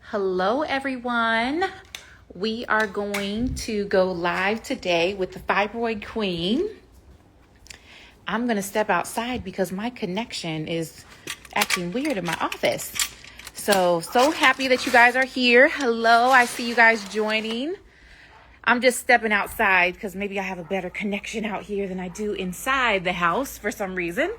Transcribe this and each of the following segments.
Hello, everyone. We are going to go live today with the Fibroid Queen. I'm going to step outside because my connection is acting weird in my office. So happy that you guys are here. Hello, I see you guys joining. I'm just stepping outside because maybe I have a better connection out here than I do inside the house for some reason.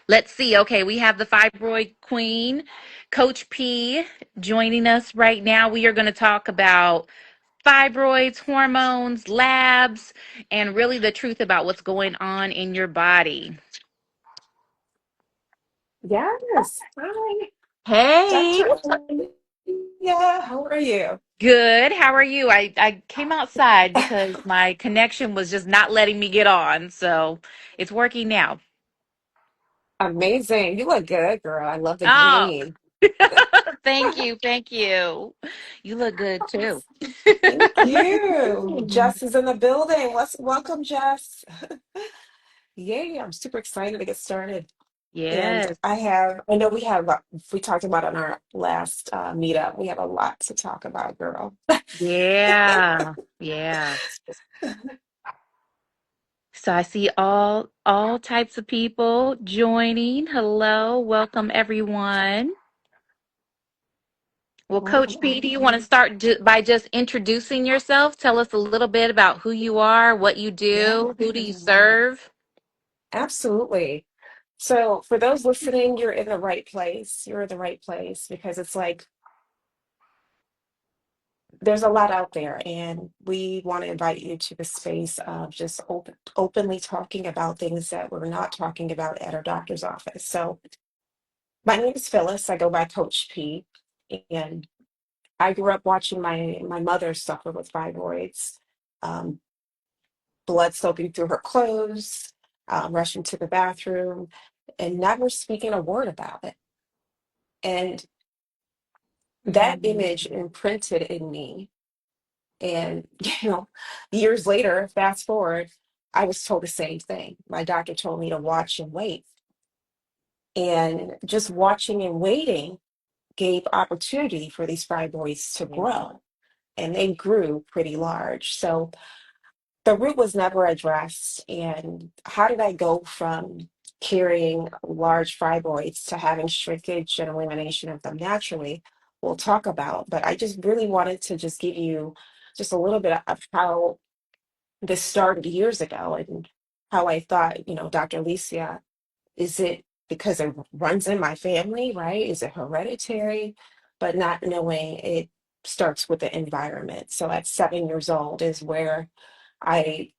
Let's see. Okay, we have the Fibroid Queen, Coach P, joining us right now. We are going to talk about fibroids, hormones, labs, and really the truth about what's going on in your body. Yes. Hi, Hey, Dr. Olivia. How are you? good. How are you? I came outside because my connection was just not letting me get on. So it's working now. Amazing. You look good, girl. I love the Oh, green. thank you. Thank you. You look good too. Thank you. Jess is in the building. Let's welcome Jess. Yay, I'm super excited to get started. And Yes. I know we talked about on our last meetup, we have a lot to talk about, girl. Yeah. Yeah. So I see all types of people joining. Hello, welcome everyone. Well, Coach P, do you want to start by just introducing yourself? Tell us a little bit about who you are, what you Yeah, do, who do you serve? absolutely. So for those listening, you're in the right place. You're in the right place because it's like there's a lot out there, and we want to invite you to the space of just openly talking about things that we're not talking about at our doctor's office. So my name is Phyllis. I go by Coach P, and I grew up watching my mother suffer with fibroids, um, blood soaking through her clothes, rushing to the bathroom, and never speaking a word about it. And that Mm, image imprinted in me. And, years later, fast forward, I was told the same thing. My doctor told me to watch and wait. And just watching and waiting gave opportunity for these fibroids to yeah, grow. And they grew pretty large. So the root was never addressed. And how did I go from carrying large fibroids to having shrinkage and elimination of them naturally? We'll talk about. But I just really wanted to just give you just a little bit of how this started years ago and how I thought, Dr. Alicia, is it because it runs in my family, right? Is it hereditary? But not knowing it starts with the environment. So at 7 years old is where I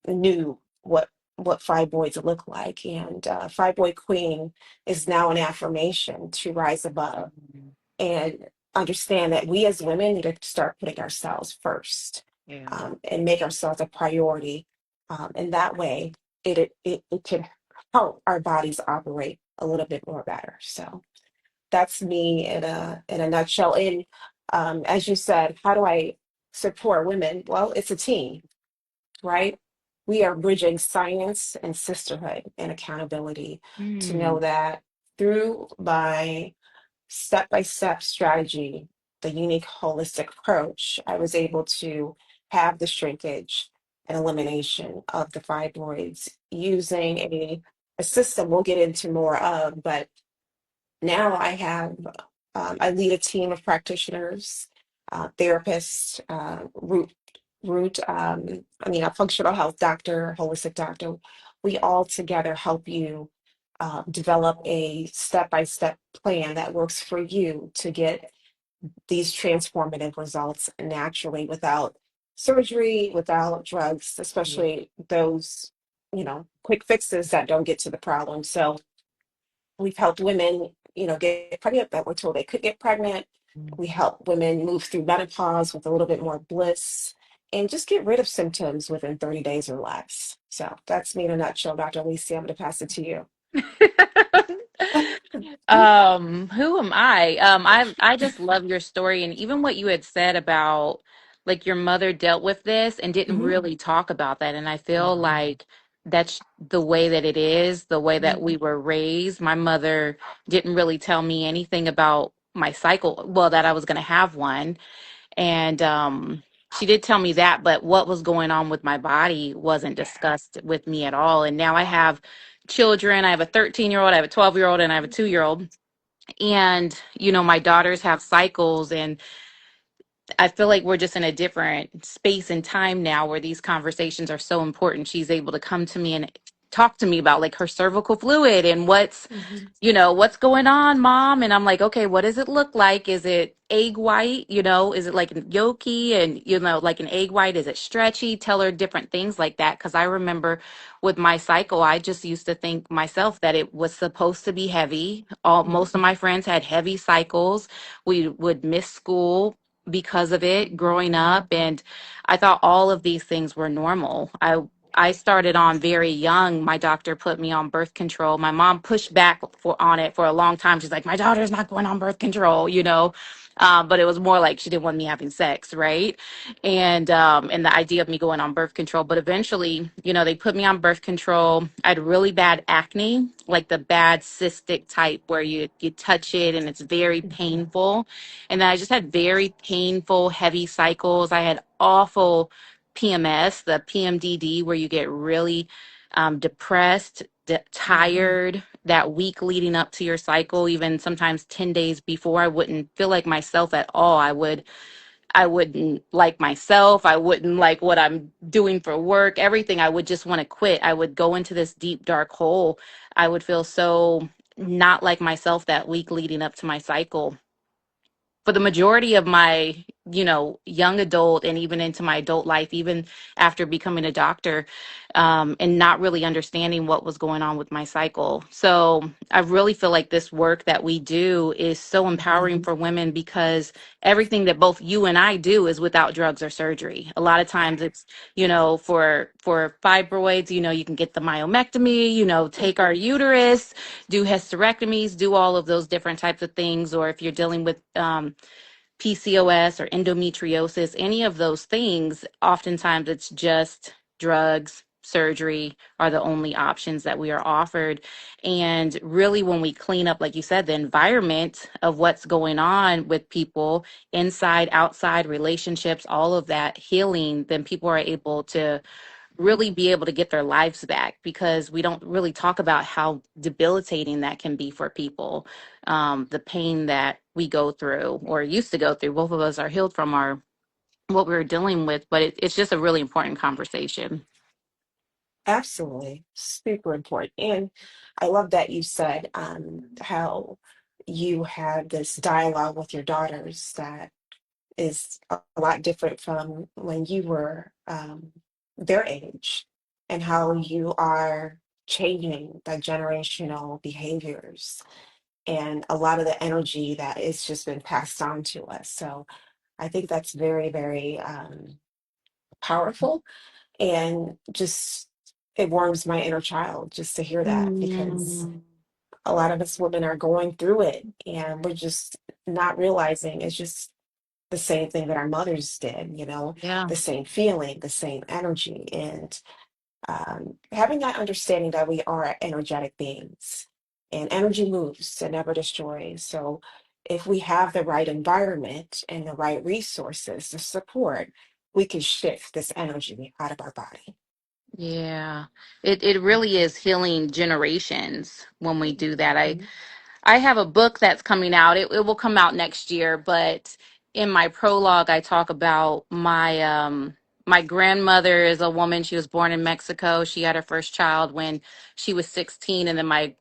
knew what fibroids look like. And Fibroid Queen is now an affirmation to rise above and understand that we as women need to start putting ourselves first, yeah. and make ourselves a priority. And that way, it can help our bodies operate a little bit more better. So that's me in a nutshell. And as you said, how do I support women? Well, it's a team, right? We are bridging science and sisterhood and accountability to know Mm, that through my step-by-step strategy, the unique holistic approach, I was able to have the shrinkage and elimination of the fibroids using a system we'll get into more of. But now I lead a team of practitioners, therapists, a functional health doctor, holistic doctor. We all together help you develop a step-by-step plan that works for you to get these transformative results naturally without surgery, without drugs, yeah. especially those, quick fixes that don't get to the problem. So we've helped women, get pregnant that were told they could get pregnant. We help women move through menopause with a little bit more bliss and just get rid of symptoms within 30 days or less. So that's me in a nutshell, Dr. Alicia. I'm going to pass it to you. Who am I? I just love your story and even what you had said about like your mother dealt with this and didn't Hmm. really talk about that. And I feel like that's the way that it is, the way that we were raised. My mother didn't really tell me anything about my cycle, well, that I was going to have one. And she did tell me that, but what was going on with my body wasn't discussed with me at all. And now I have children. I have a 13-year-old, I have a 12-year-old, and I have a 2-year-old. And, my daughters have cycles, and I feel like we're just in a different space and time now where these conversations are so important. She's able to come to me and talk to me about like her cervical fluid and Hmm. what's going on, mom? And I'm like, okay, what does it look like? Is it egg white? Is it like yolky and, like an egg white? Is it stretchy? Tell her different things like that. Cause I remember with my cycle, I just used to think myself that it was supposed to be heavy. Most of my friends had heavy cycles. We would miss school because of it growing up. And I thought all of these things were normal. I started on very young. My doctor put me on birth control. My mom pushed back on it for a long time. She's like, my daughter's not going on birth control. But it was more like she didn't want me having sex, right? And the idea of me going on birth control. But eventually, they put me on birth control. I had really bad acne, like the bad cystic type where you touch it and it's very painful. And then I just had very painful, heavy cycles. I had awful PMS, the PMDD, where you get really depressed, tired that week leading up to your cycle, even sometimes 10 days before. I wouldn't feel like myself at all. I wouldn't like myself. I wouldn't like what I'm doing for work, everything. I would just want to quit. I would go into this deep, dark hole. I would feel so not like myself that week leading up to my cycle for the majority of my, young adult and even into my adult life, even after becoming a doctor, and not really understanding what was going on with my cycle. So I really feel like this work that we do is so empowering for women because everything that both you and I do is without drugs or surgery. A lot of times it's, for fibroids, you can get the myomectomy, take our uterus, do hysterectomies, do all of those different types of things. Or if you're dealing with PCOS or endometriosis, any of those things, oftentimes it's just drugs, surgery are the only options that we are offered. And really, when we clean up, like you said, the environment of what's going on with people inside, outside, relationships, all of that healing, then people are able to really be able to get their lives back because we don't really talk about how debilitating that can be for people. The pain that we go through or used to go through, both of us are healed from our what we were dealing with, but it's just a really important conversation. Absolutely. Super important. And I love that you said how you had this dialogue with your daughters that is a lot different from when you were their age, and how you are changing the generational behaviors and a lot of the energy that is just been passed on to us. So I think that's very, very powerful, and just it warms my inner child just to hear that, because Mm, a lot of us women are going through it and we're just not realizing it's just the same thing that our mothers did, yeah. the same feeling, the same energy. And having that understanding that we are energetic beings and energy moves and never destroys. So if we have the right environment and the right resources to support, we can shift this energy out of our body. Yeah. It really is healing generations when we do that. Mhm. I have a book that's coming out. It will come out next year, but in my prologue, I talk about my grandmother is a woman. She was born in Mexico. She had her first child when she was 16, and then my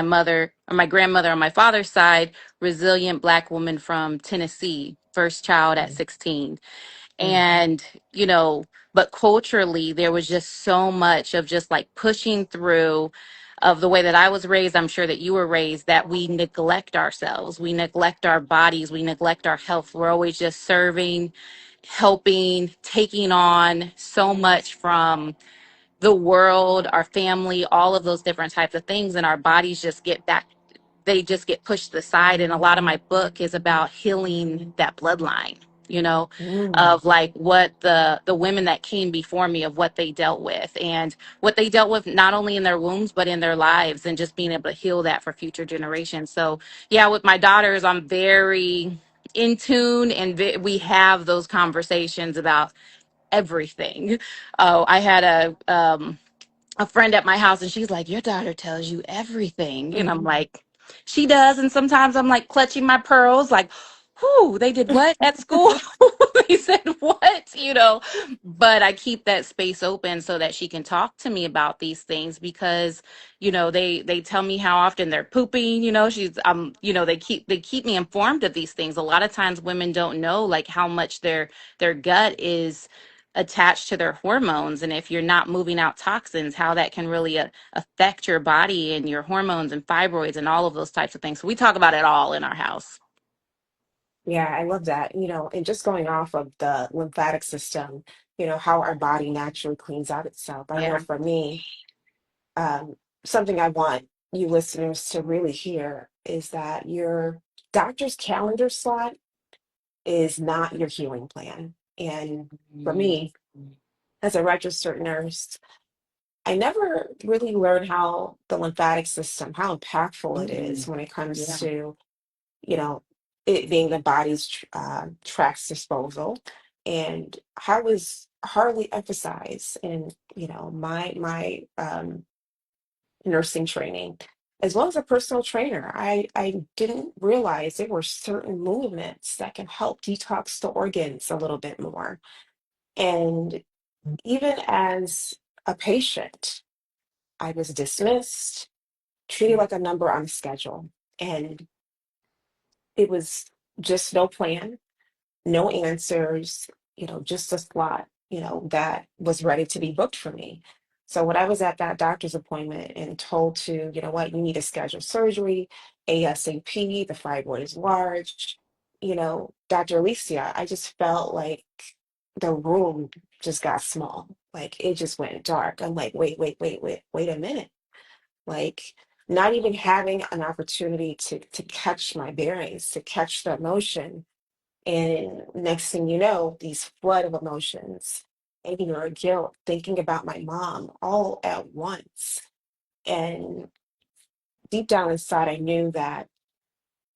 mother or my grandmother on my father's side, resilient black woman from Tennessee, first child at 16. Mm. And you know but culturally there was just so much of just like pushing through of the way that I was raised. I'm sure that you were raised, that we neglect ourselves, we neglect our bodies, we neglect our health. We're always just serving, helping, taking on so much from the world, our family, all of those different types of things, and our bodies just get back, they just get pushed aside. And a lot of my book is about healing that bloodline, Mm. of like what the women that came before me, of what they dealt with, and what they dealt with not only in their wombs but in their lives, and just being able to heal that for future generations. So yeah, with my daughters, I'm very in tune, and we have those conversations about everything. Oh, I had a friend at my house, and she's like, "Your daughter tells you everything." And I'm like, "She does." And sometimes I'm like clutching my pearls, like, "Whoo, they did what at school?" They said what, but I keep that space open so that she can talk to me about these things, because they tell me how often they're pooping. She's they keep me informed of these things. A lot of times women don't know like how much their gut is attached to their hormones, and if you're not moving out toxins, how that can really affect your body and your hormones and fibroids and all of those types of things. So we talk about it all in our house. Yeah, I love that. And just going off of the lymphatic system, how our body naturally cleans out itself. I know Yeah. for me, um, something I want you listeners to really hear is that your doctor's calendar slot is not your healing plan. And for me, as a registered nurse, I never really learned how the lymphatic system, how impactful it is Mhm. when it comes Yeah. to, you know, it being the body's trash disposal, and how is hardly emphasized in, my nursing training, as well as a personal trainer. I didn't realize there were certain movements that can help detox the organs a little bit more. And even as a patient, I was dismissed, treated like a number on a schedule. And it was just no plan, no answers, just a slot, that was ready to be booked for me. So when I was at that doctor's appointment and told to, you know what, you need to schedule surgery ASAP, the fibroid is large, Dr. Alicia, I just felt like the room just got small. Like it just went dark. I'm like, wait a minute. Like not even having an opportunity to catch my bearings, to catch the emotion, and next thing you know, these flood of emotions, anger, guilt, thinking about my mom all at once. And deep down inside, I knew that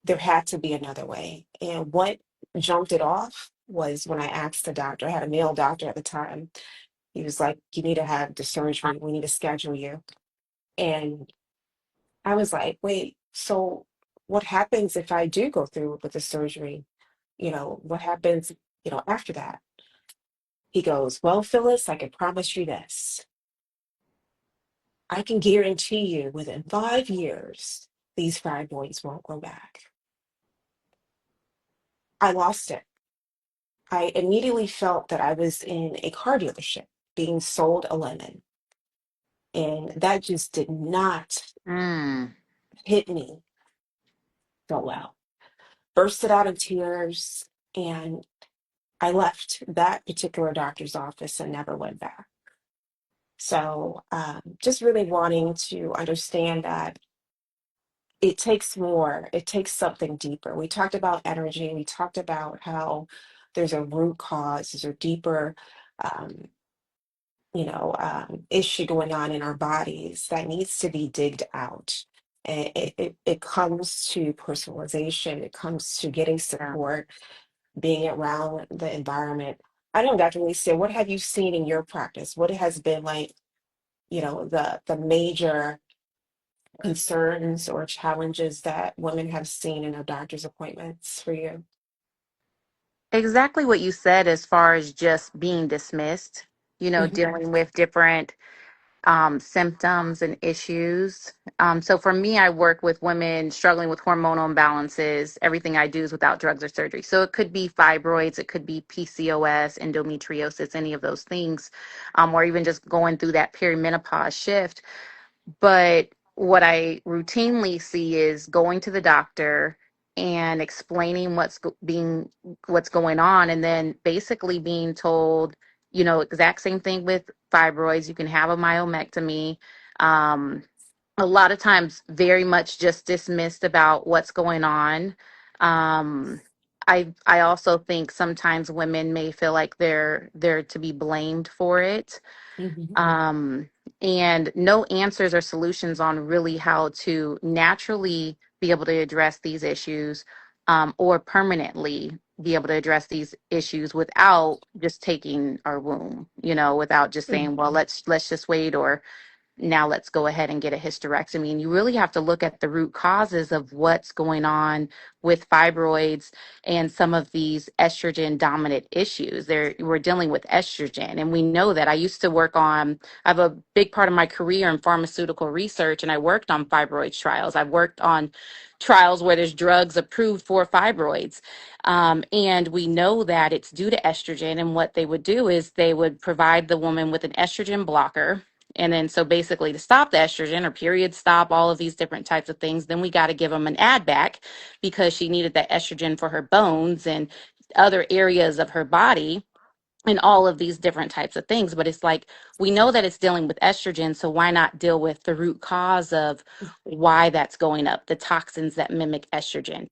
there had to be another way. And what jumped it off was when I asked the doctor, I had a male doctor at the time. He was like, "You need to have the surgery. We need to schedule you." And I was like, "Wait, so what happens if I do go through with the surgery? What happens, after that?" He goes, "Well, Phyllis, I can promise you this. I can guarantee you within 5 years, these fibroids won't grow back." I lost it. I immediately felt that I was in a car dealership being sold a lemon. And that just did not Mm. hit me so well. Bursted out in tears, and I left that particular doctor's office and never went back. So, just really wanting to understand that it takes more, it takes something deeper. We talked about energy, we talked about how there's a root cause, there's a deeper um, issue going on in our bodies that needs to be digged out. And it comes to personalization, it comes to getting Yeah. support, being around the environment. I know, Dr. Lisa, what have you seen in your practice? What has been like, the major concerns or challenges that women have seen in their doctor's appointments for you? Exactly what you said, as far as just being dismissed, Mhm. dealing with different symptoms and issues. So for me, I work with women struggling with hormonal imbalances. Everything I do is without drugs or surgery. So it could be fibroids, it could be PCOS, endometriosis, any of those things, or even just going through that perimenopause shift. But what I routinely see is going to the doctor and explaining what's going on, and then basically being told, exact same thing with fibroids. You can have a myomectomy. Um, a lot of times, very much just dismissed about what's going on. Um, I also think sometimes women may feel like they're to be blamed for it. Mhm. um, and no answers or solutions on really how to naturally be able to address these issues, or permanently be able to address these issues without just taking our womb, without just saying, well, Mhm. let's just wait, or now let's go ahead and get a hysterectomy. And you really have to look at the root causes of what's going on with fibroids and some of these estrogen dominant issues. We're dealing with estrogen. And we know that. I have a big part of my career in pharmaceutical research, and I worked on fibroids trials. I've worked on trials where there's drugs approved for fibroids. And we know that it's due to estrogen. And what they would do is they would provide the woman with an estrogen blocker, and then, so basically, to stop the estrogen or period stop, all of these different types of things, then we got to give them an ad back because she needed that estrogen for her bones and other areas of her body and all of these different types of things. But it's like, we know that it's dealing with estrogen, so why not deal with the root cause of why that's going up, the toxins that mimic estrogen?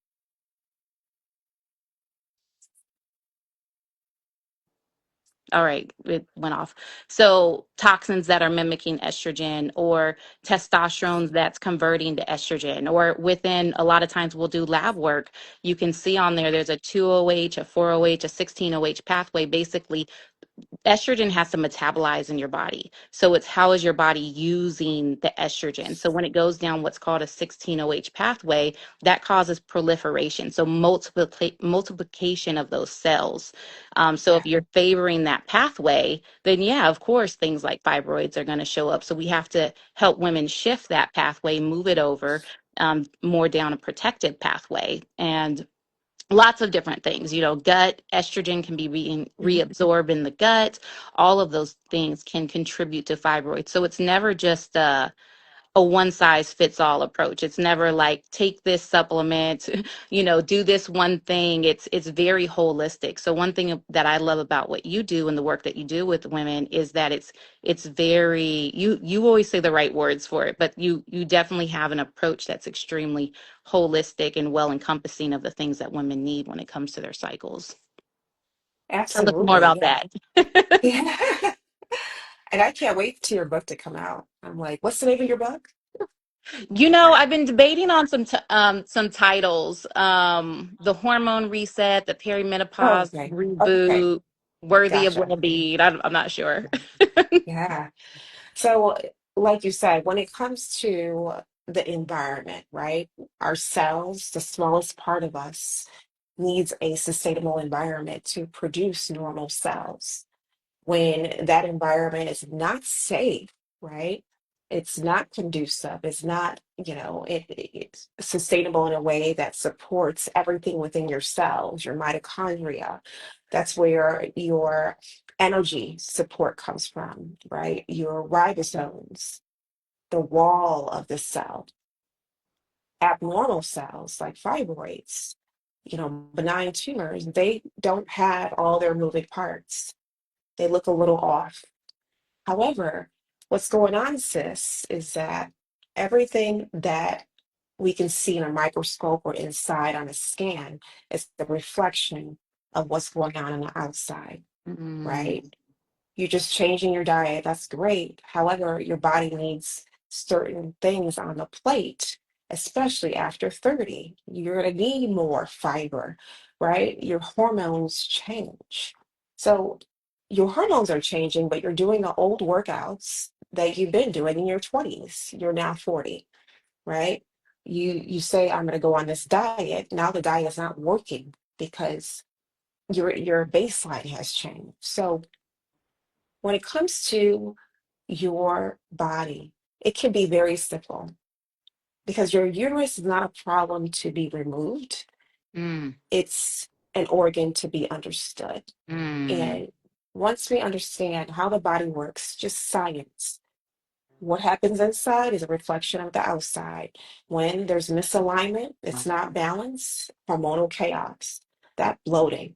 All right, it went off. So toxins that are mimicking estrogen, or testosterone that's converting to estrogen, or within, a lot of times we'll do lab work. You can see on there, there's a 2OH, a 4OH, a 16OH pathway. Basically, estrogen has to metabolize in your body. So it's, how is your body using the estrogen? So when it goes down what's called a 16OH pathway, that causes proliferation. So multiplication of those cells. So Yeah, if you're favoring that pathway, then yeah, of course, things like fibroids are going to show up. So we have to help women shift that pathway, move it over, more down a protected pathway. And lots of different things, gut estrogen can be Mhm. reabsorbed in the gut. All of those things can contribute to fibroids. So it's never just a one size fits all approach. It's never like, take this supplement, do this one thing. It's very holistic. So one thing that I love about what you do and the work that you do with women is that it's very, you always say the right words for it, but you definitely have an approach that's extremely holistic and well encompassing of the things that women need when it comes to their cycles. Tell us more Absolutely. about Yeah. that. Yeah. And I can't wait to your book to come out. I'm like, what's the name of your book? I've been debating on some titles. The hormone reset, the Oh, perimenopause okay. Okay. reboot, worthy of Gotcha. well-being. I'm not sure. Yeah. So, like you said, when it comes to the environment, right? Our cells, the smallest part of us, needs a sustainable environment to produce normal cells. When that environment is not safe, right? It's not conducive. It's not, it's sustainable in a way that supports everything within your cells, your mitochondria. That's where your energy support comes from, right? Your ribosomes, the wall of the cell. Abnormal cells like fibroids, benign tumors, they don't have all their moving parts. They look a little off. However, what's going on, sis, is that everything that we can see in a microscope or inside on a scan is the reflection of what's going on the outside, right? Mm, You're just changing your diet. That's great. However, your body needs certain things on the plate, especially after 30. You're going to need more fiber, right? Your hormones change. So your hormones are changing, but you're doing the old workouts that you've been doing in your 20s. You're now 40, right? You say, I'm going to go on this diet. Now the diet is not working because your baseline has changed. So when it comes to your body, it can be very simple because your uterus is not a problem to be removed. mm, It's an organ to be understood. mm. And once we understand how the body works, just science, what happens inside is a reflection of the outside. When there's misalignment, it's not balance, hormonal chaos, that bloating,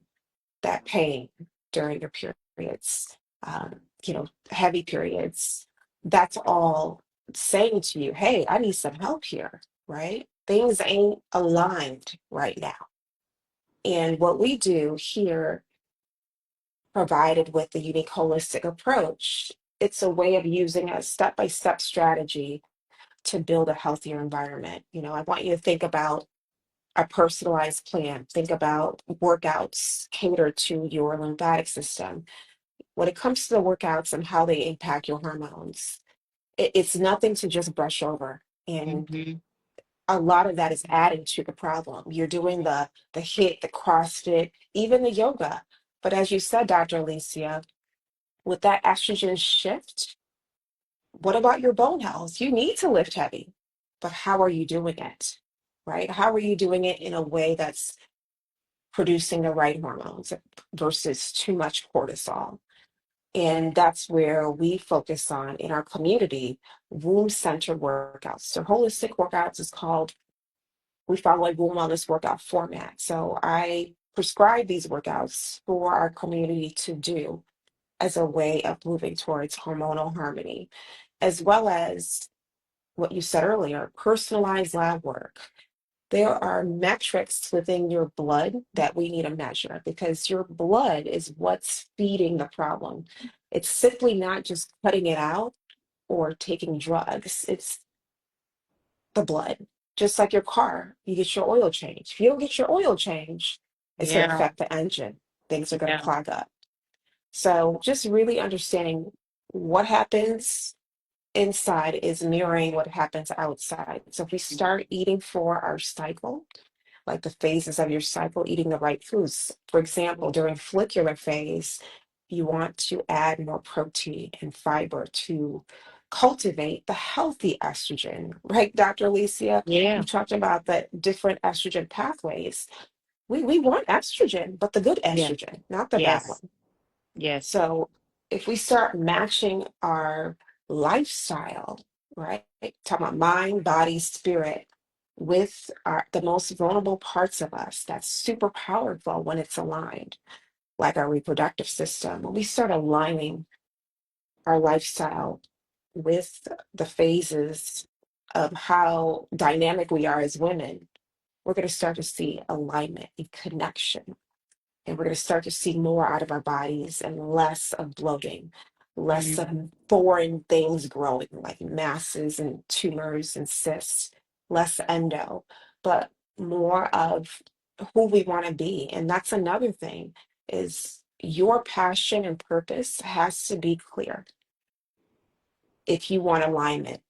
that pain during your periods, heavy periods, that's all saying to you, hey, I need some help here, right? Things ain't aligned right now. And what we do here, provided with the unique holistic approach, it's a way of using a step-by-step strategy to build a healthier environment. I want you to think about a personalized plan. Think about workouts catered to your lymphatic system. When it comes to the workouts and how they impact your hormones, it's nothing to just brush over. And Hmm. a lot of that is adding to the problem. You're doing the HIIT, the CrossFit, even the yoga. But as you said, Dr. Alicia, with that estrogen shift, what about your bone health? You need to lift heavy, but how are you doing it? Right? How are you doing it in a way that's producing the right hormones versus too much cortisol? And that's where we focus on in our community, womb-centered workouts. So holistic workouts is called, we follow a womb wellness workout format. So I prescribe these workouts for our community to do as a way of moving towards hormonal harmony, as well as what you said earlier, personalized lab work. There are metrics within your blood that we need to measure because your blood is what's feeding the problem. It's simply not just cutting it out or taking drugs, it's the blood. Just like your car, you get your oil change. If you don't get your oil change, it's going to Yeah. affect the engine. Things are going to Yeah. clog up. So, just really understanding what happens inside is mirroring what happens outside. So, if we start eating for our cycle, like the phases of your cycle, eating the right foods. For example, during follicular phase, you want to add more protein and fiber to cultivate the healthy estrogen, right, Dr. Alicia? You Yeah. talked about the different estrogen pathways. We want estrogen, but the good Yeah. estrogen, not the bad Yes. one. Yes. So if we start matching our lifestyle, right, talking about mind, body, spirit, with the most vulnerable parts of us, that's super powerful when it's aligned, like our reproductive system. When we start aligning our lifestyle with the phases of how dynamic we are as women, we're going to start to see alignment and connection, and we're going to start to see more out of our bodies and less of bloating, less of Mhm. foreign things growing like masses and tumors and cysts, less endo, but more of who we want to be. And that's another thing, is your passion and purpose has to be clear if you want alignment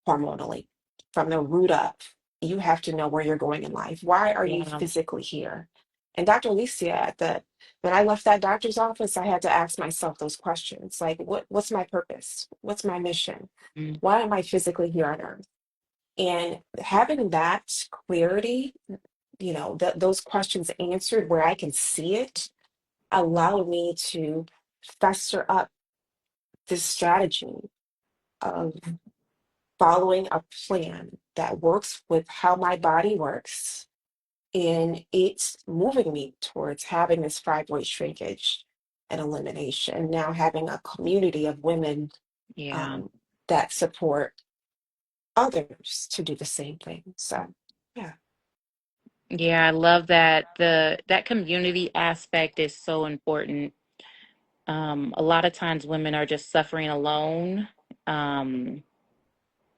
hormonally from the root up. You have to know where you're going in life. Why are you Yeah. physically here? And Dr. Alicia, when I left that doctor's office, I had to ask myself those questions, like what's my purpose? What's my mission? Mm. Why am I physically here on earth? And having that clarity, those questions answered where I can see it, allowed me to fester up this strategy of following a plan that works with how my body works. And it's moving me towards having this fibroid shrinkage and elimination. Now having a community of women Yeah. um, that support others to do the same thing. So, yeah. Yeah, I love that. That community aspect is so important. A lot of times women are just suffering alone. Um,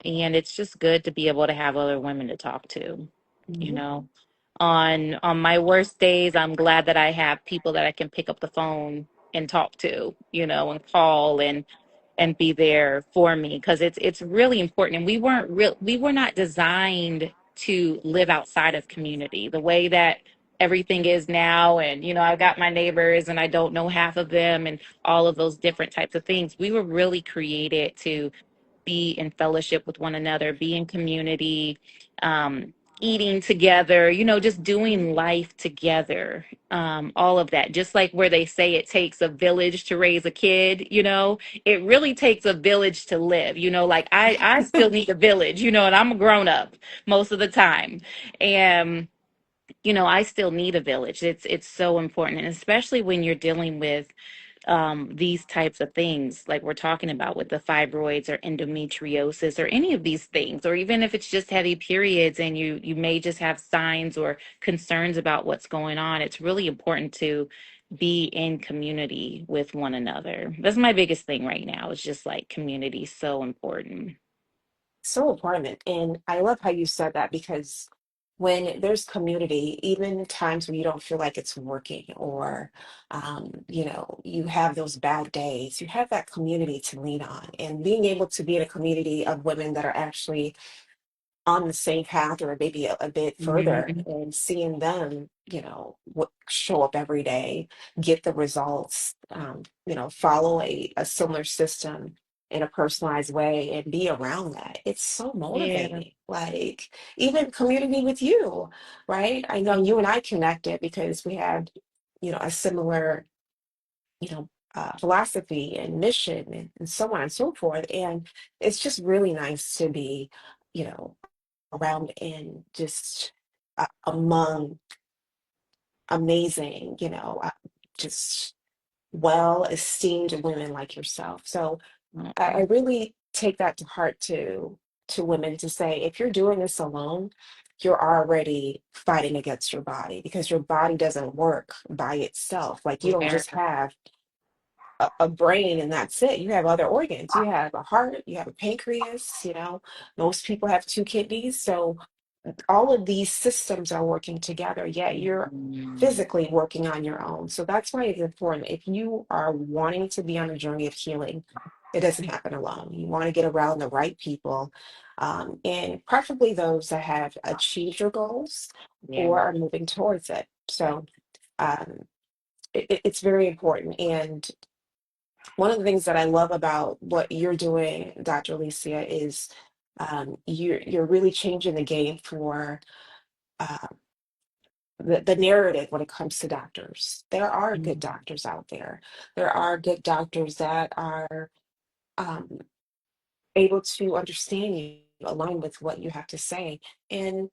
and it's just good to be able to have other women to talk to, you Mhm. know. On my worst days, I'm glad that I have people that I can pick up the phone and talk to, and call and be there for me, because it's really important. And we were not designed to live outside of community the way that everything is now. And I've got my neighbors and I don't know half of them, and all of those different types of things. We were really created to be in fellowship with one another, be in community, eating together, just doing life together. All of that. Just like where they say it takes a village to raise a kid, it really takes a village to live. Like I still need a village, and I'm a grown up most of the time. And I still need a village. It's so important, and especially when you're dealing with these types of things, like we're talking about with the fibroids or endometriosis or any of these things, or even if it's just heavy periods and you may just have signs or concerns about what's going on, it's really important to be in community with one another. That's my biggest thing right now. It's just like community is so important. So important. And I love how you said that because when there's community, even times when you don't feel like it's working or, you have those bad days, you have that community to lean on. And being able to be in a community of women that are actually on the same path or maybe a bit further Mhm. and seeing them, show up every day, get the results, follow a similar system in a personalized way and be around that. It's so Yeah. motivating. Like even community with you, right? I know you and I connected because we had, a similar, philosophy and mission and so on and so forth. And it's just really nice to be, you know, around and just among amazing, just well esteemed women like yourself. So I Mm-mm. really take that to heart to women to say, if you're doing this alone, you're already fighting against your body because your body doesn't work by itself. Like you don't Yeah. just have a brain and that's it. You have other organs. You have a heart, you have a pancreas, most people have two kidneys. So all of these systems are working together, yet you're Mhm. physically working on your own. So that's why it's important. If you are wanting to be on a journey of healing, it doesn't happen alone. You want to get around the right people, and preferably those that have achieved your goals Yeah. or are moving towards it. So um, it's very important. And one of the things that I love about what you're doing, Dr. Alicia, is you're really changing the game for uh, the narrative when it comes to doctors. There are good Mhm. doctors out there. There are good doctors that are um, able to understand you, align with what you have to say. And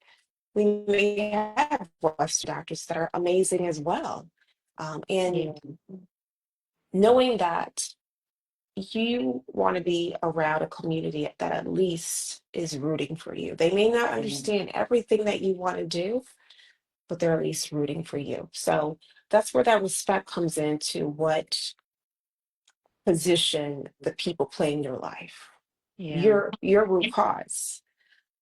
we may have Western doctors that are amazing as well. And Yeah. knowing that you want to be around a community that at least is rooting for you. They may not understand everything that you want to do, but they're at least rooting for you. So that's where that respect comes into what position the people play in your life. Yeah. Your root cause.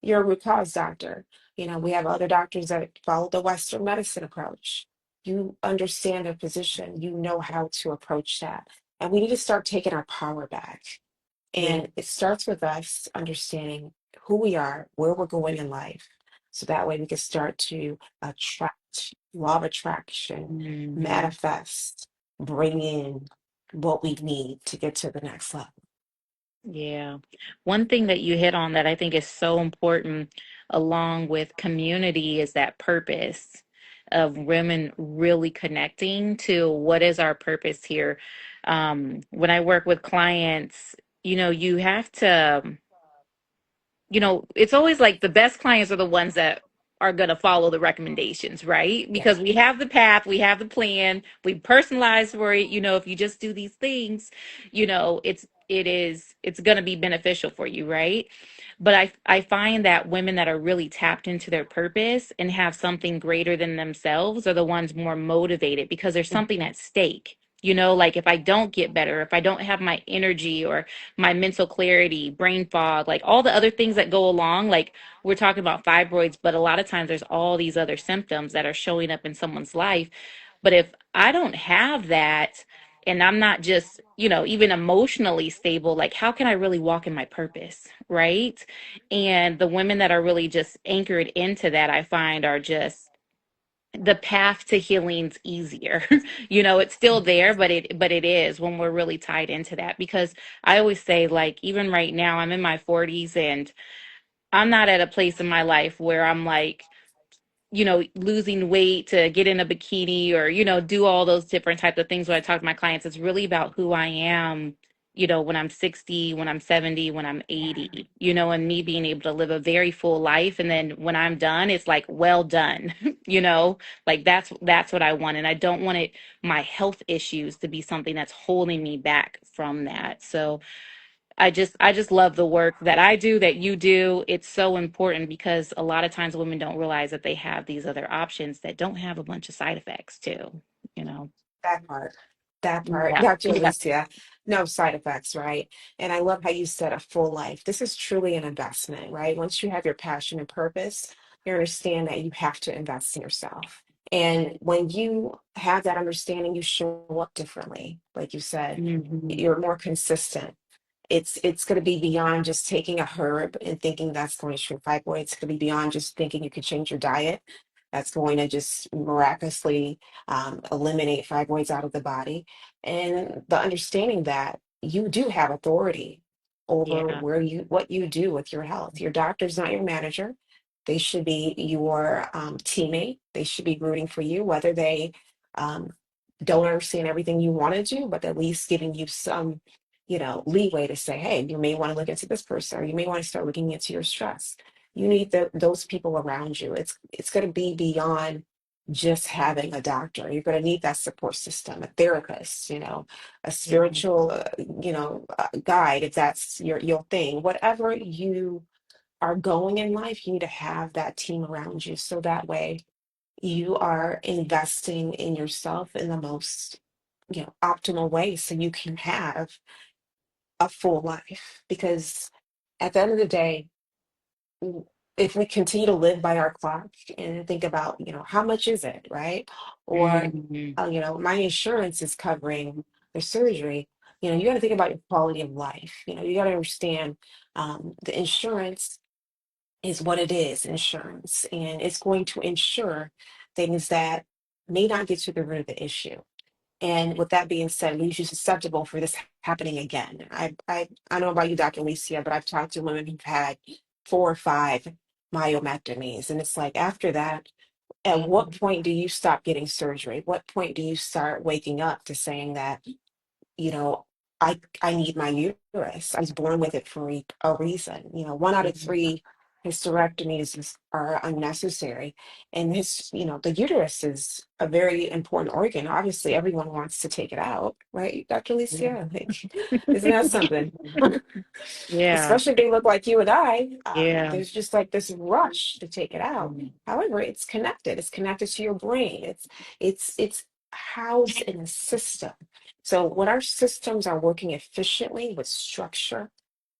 You're a root cause doctor. We have other doctors that follow the Western medicine approach. You understand their position, you know how to approach that. And we need to start taking our power back. Yeah. And it starts with us understanding who we are, where we're going in life. So that way we can start to attract, law of attraction, Mhm. manifest, bring in what we need to get to the next level. Yeah. One thing that you hit on that I think is so important along with community is that purpose of women really connecting to what is our purpose here. When I work with clients, you have to it's always like the best clients are the ones that are going to follow the recommendations, right? Yeah. Because we have the path, we have the plan, we personalize for it. If you just do these things, it's going to be beneficial for you, right? But I find that women that are really tapped into their purpose and have something greater than themselves are the ones more motivated because there's something at stake. Like if I don't get better, if I don't have my energy or my mental clarity, brain fog, like all the other things that go along. Like we're talking about fibroids, but a lot of times there's all these other symptoms that are showing up in someone's life. But if I don't have that and I'm not just, even emotionally stable, like how can I really walk in my purpose? Right. And the women that are really just anchored into that, I find are just the path to healing's easier. It's still there, but it is when we're really tied into that. Because I always say, like, even right now, I'm in my 40s and I'm not at a place in my life where I'm like, losing weight to get in a bikini or, do all those different types of things when I talk to my clients. It's really about who I am when I'm 60, when I'm 70, when I'm 80, and me being able to live a very full life. And then when I'm done, it's like, well done, like that's what I want. And I don't want my health issues to be something that's holding me back from that. So I just love the work that I do, that you do. It's so important because a lot of times women don't realize that they have these other options that don't have a bunch of side effects too, you know. That part, that part, Yeah. Dr. Yeah. Alicia, no side effects, right? And I love how you said a full life. This is truly an investment, right? Once you have your passion and purpose, you understand that you have to invest in yourself. And when you have that understanding, you show up differently. Like you said, Hmm. you're more consistent. It's going to be beyond just taking a herb and thinking that's going to shrink fibroids. It's going to be beyond just thinking you could change your diet. That's going to just miraculously eliminate fibroids out of the body. And the understanding that you do have authority over Yeah. where what you do with your health. Your doctor's not your manager. They should be your teammate. They should be rooting for you, whether they um, don't understand everything you want to do, but at least giving you some leeway to say, hey, you may want to look into this person, or you may want to start looking into your stress. You need those people around you. It's going to be beyond just having a doctor. You're going to need that support system, a therapist, a Yeah. spiritual, guide, if that's your thing. Whatever you are going in life, you need to have that team around you. So that way you are investing in yourself in the most, optimal way so you can have a full life. Because at the end of the day, if we continue to live by our clock and think about, how much is it, right? Or, Hmm. my insurance is covering the surgery. You got to think about your quality of life. You got to understand the insurance is what it is, insurance, and it's going to insure things that may not get to the root of the issue. And with that being said, leaves you susceptible for this happening again. I know about you, Dr. Alicia, but I've talked to women who've had 4 or 5 myomectomies. And it's like after that, at what point do you stop getting surgery? What point do you start waking up to saying that, you know, I need my uterus. I was born with it for a reason. 1 out of 3 hysterectomies are unnecessary. And the uterus is a very important organ. Obviously, everyone wants to take it out, right, Dr. Alicia? Like, isn't that something? Yeah. Especially if they look like you and I. Yeah. There's just like this rush to take it out. Mhm. However, it's connected. It's connected to your brain. It's housed in a system. So when our systems are working efficiently with structure,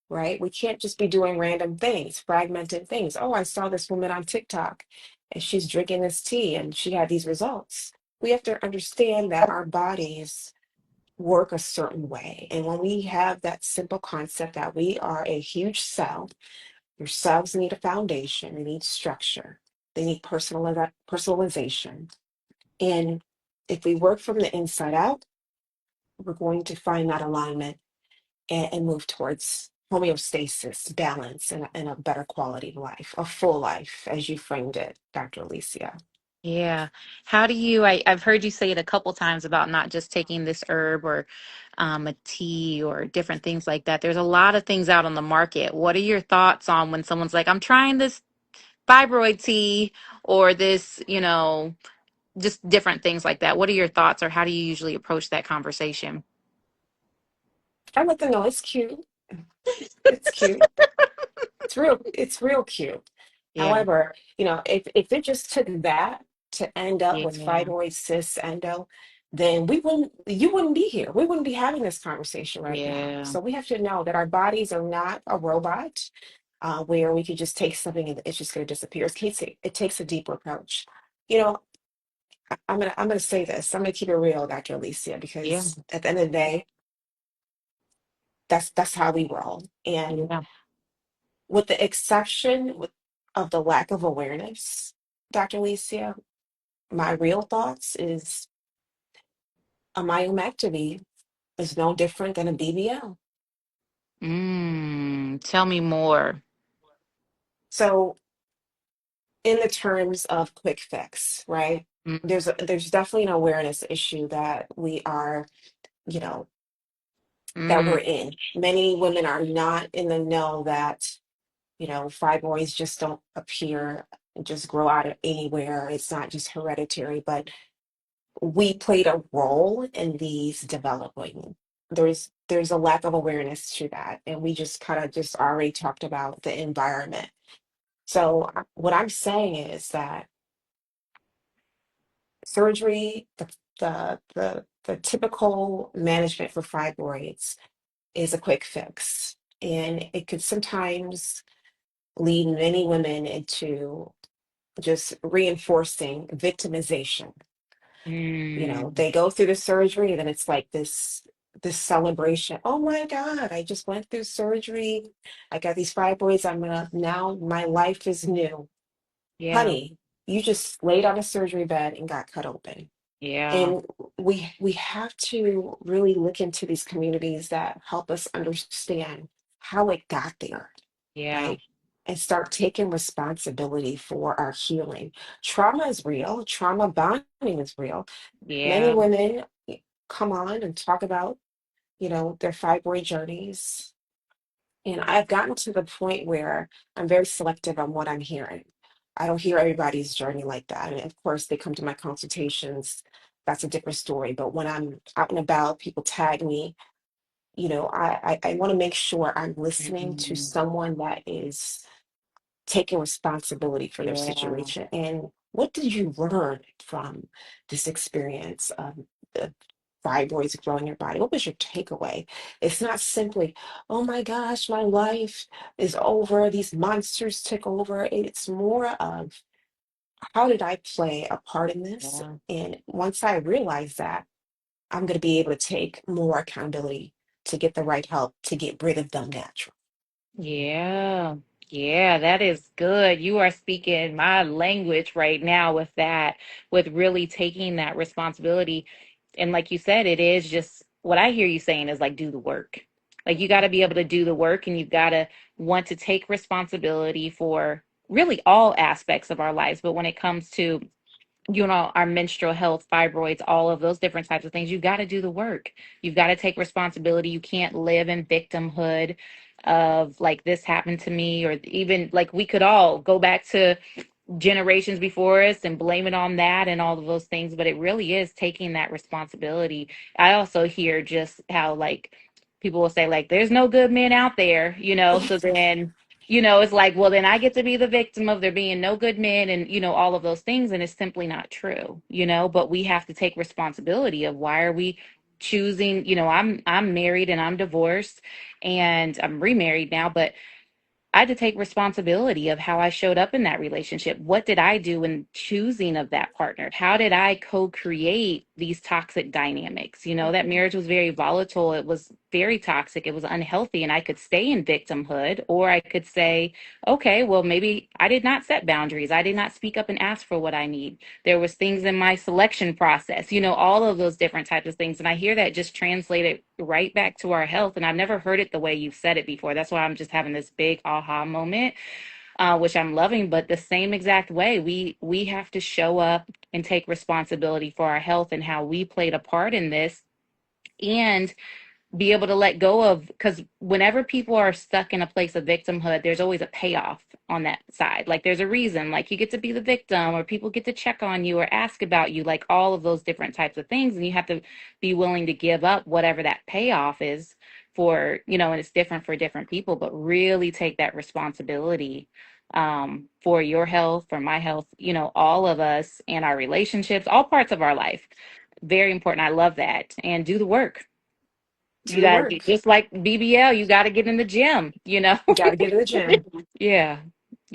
right? We can't just be doing random things, fragmented things. Oh, I saw this woman on TikTok and she's drinking this tea and she had these results. We have to understand that our bodies work a certain way. And when we have that simple concept that we are a huge cell, your cells need a foundation, they need structure, they need personalization. And if we work from the inside out, we're going to find that alignment and move towards homeostasis, balance, and a better quality of life, a full life, as you framed it, Dr. Alicia. Yeah. How do I've heard you say it a couple times about not just taking this herb or a tea or different things like that. There's a lot of things out on the market. What are your thoughts on when someone's like, I'm trying this fibroid tea or this, just different things like that? What are your thoughts, or how do you usually approach that conversation? I let them know it's cute. It's cute. It's real cute. Yeah. However, if it just took that to end up with Yeah. fibroid cysts endo, then you wouldn't be here. We wouldn't be having this conversation right now. Yeah. So we have to know that our bodies are not a robot, where we could just take something and it's just going to disappear. It takes a deeper approach. You know, I'm gonna say this. I'm gonna keep it real, Dr. Alicia, Yeah. because at the end of the day, that's how we roll. And Yeah. with the exception of the lack of awareness, Dr. Alicia, my real thoughts is a myomectomy is no different than a BBL. Tell me more. So, in the terms of quick fix, right? Mm. There's definitely an awareness issue that we are, you know, that Mm, we're in. Many women are not in the know that, fibroids just don't appear, just grow out of anywhere. It's not just hereditary, but we played a role in these developing. There's a lack of awareness to that, and we just kind of just already talked about the environment. So what I'm saying is that surgery, the typical management for fibroids is a quick fix, and it could sometimes lead many women into just reinforcing victimization. mm, They go through the surgery and then it's like this celebration. Oh my God, I just went through surgery. I got these fibroids. Now my life is new. yeah, Honey, you just laid on a surgery bed and got cut open. yeah, And we have to really look into these communities that help us understand how it got there, yeah, right? And start taking responsibility for our healing. Trauma is real, trauma bonding is real. Many yeah, women come on and talk about, their fibroid journeys. And I've gotten to the point where I'm very selective on what I'm hearing. I don't hear everybody's journey like that. And of course, they come to my consultations. That's a different story. But when I'm out and about, people tag me. I want to make sure I'm listening to mm, someone that is taking responsibility for their yeah, situation. And what did you learn from this experience of the fibroids growing in your body? What was your takeaway? It's not simply, oh my gosh, my life is over. These monsters took over. It's more of, how did I play a part in this? yeah. And once I realize that, I'm going to be able to take more accountability to get the right help to get rid of them naturally. Yeah, yeah, that is good. You are speaking my language right now with that, with really taking that responsibility. And like you said, it is just what I hear you saying is like do the work. Like you got to be able to do the work and you've got to want to take responsibility for really all aspects of our lives. But when it comes to our menstrual health, fibroids, all of those different types of things, you got to do the work. You've got to take responsibility. You can't live in victimhood of like this happened to me, or even like we could all go back to generations before us and blame it on that and all of those things, but it really is taking that responsibility. I also hear just how like people will say like there's no good men out there, so then it's like, well, then I get to be the victim of there being no good men and all of those things, and it's simply not true, but we have to take responsibility of why are we choosing, I'm married and I'm divorced and I'm remarried now, but I had to take responsibility of how I showed up in that relationship. What did I do in choosing of that partner? How did I co-create these toxic dynamics? That marriage was very volatile. It was very toxic. It was unhealthy. And I could stay in victimhood, or I could say, okay, well, maybe I did not set boundaries. I did not speak up and ask for what I need. There was things in my selection process, all of those different types of things. And I hear that just translated right back to our health. And I've never heard it the way you've said it before. That's why I'm just having this big aha moment, which I'm loving. But the same exact way, we have to show up and take responsibility for our health and how we played a part in this. And be able to let go of, because whenever people are stuck in a place of victimhood, there's always a payoff on that side. Like there's a reason, like you get to be the victim, or people get to check on you or ask about you, like all of those different types of things. And you have to be willing to give up whatever that payoff is for, and it's different for different people, but really take that responsibility for your health, for my health, all of us and our relationships, all parts of our life. Very important. I love that. And do the work. Do You the got to work. just like BBL, you got to get in the gym. You got to get in the gym. Yeah.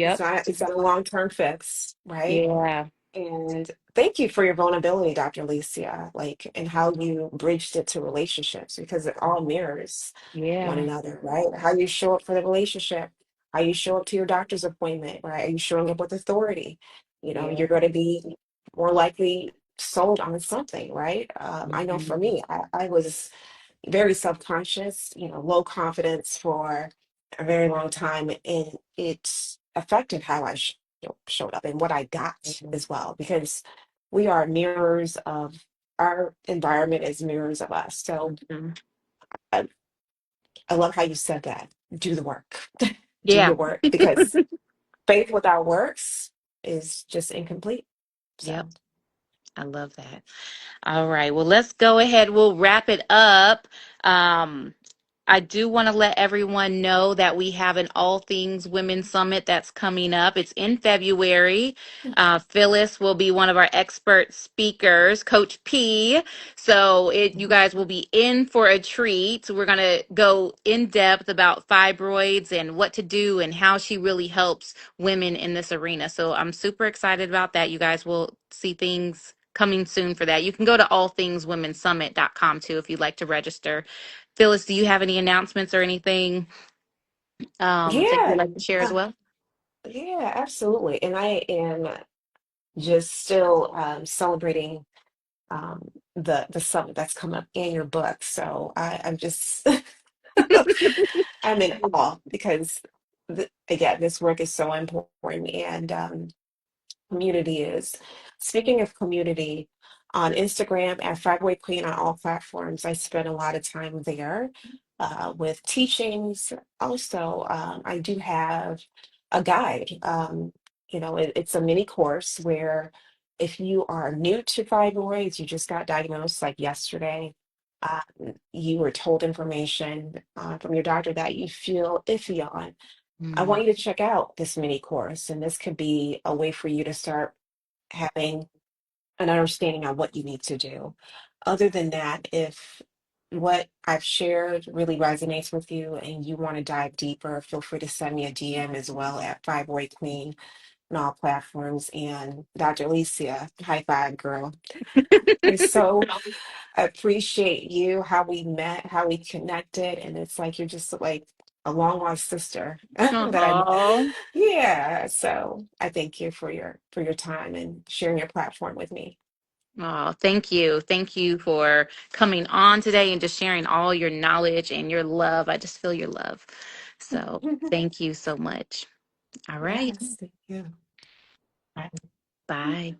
It's Yep. not, it's not a long-term fix, right? Yeah. And thank you for your vulnerability, Dr. Alicia, like, and how you bridged it to relationships because it all mirrors one Yeah. another, right? How you show up for the relationship, how you show up to your doctor's appointment, right? Are you showing up with authority? You're Yeah. going to be more likely sold on something, right? I know for Mhm. me, I was very self-conscious, low confidence for a very long time, and it affected how I showed up and what I got as well, because we are mirrors of our environment is mirrors of us. So Mhm. I love how you said that. Do the work. Do Yeah. the work because faith without works is just incomplete. Yep. So, I love that. All right. Well, let's go ahead. We'll wrap it up. Um, I do want to let everyone know that we have an All Things Women Summit that's coming up. It's in February. Phyllis will be one of our expert speakers, Coach P. So you guys will be in for a treat. We're going to go in depth about fibroids and what to do and how she really helps women in this arena. So I'm super excited about that. You guys will see things coming soon for that. You can go to allthingswomensummit.com too if you'd like to register. Phyllis, do you have any announcements or anything that you'd yeah, like to share as uh, well? yeah, absolutely. And I am just still celebrating the summit that's coming up in your book. So I'm just I'm in awe because again, this work is so important, and community is. Speaking of community, on Instagram at Fibroid Queen on all platforms, I spend a lot of time there with teachings. Also, I do have a guide. It's a mini course where if you are new to fibroids, you just got diagnosed like yesterday, you were told information from your doctor that you feel iffy on. I Mm, want you to check out this mini course, and this could be a way for you to start having an understanding on what you need to do. Other than that, if what I've shared really resonates with you and you want to dive deeper, feel free to send me a DM as well at Fibroid Queen on all platforms. And Dr. Alicia, high five, girl. I so appreciate you, how we met, how we connected, and it's like you're just like a long lost sister that I, oh, yeah. So I thank you for your time and sharing your platform with me. oh, thank you. Thank you for coming on today and just sharing all your knowledge and your love. I just feel your love. So thank you so much. All right. Yes, thank you. Bye.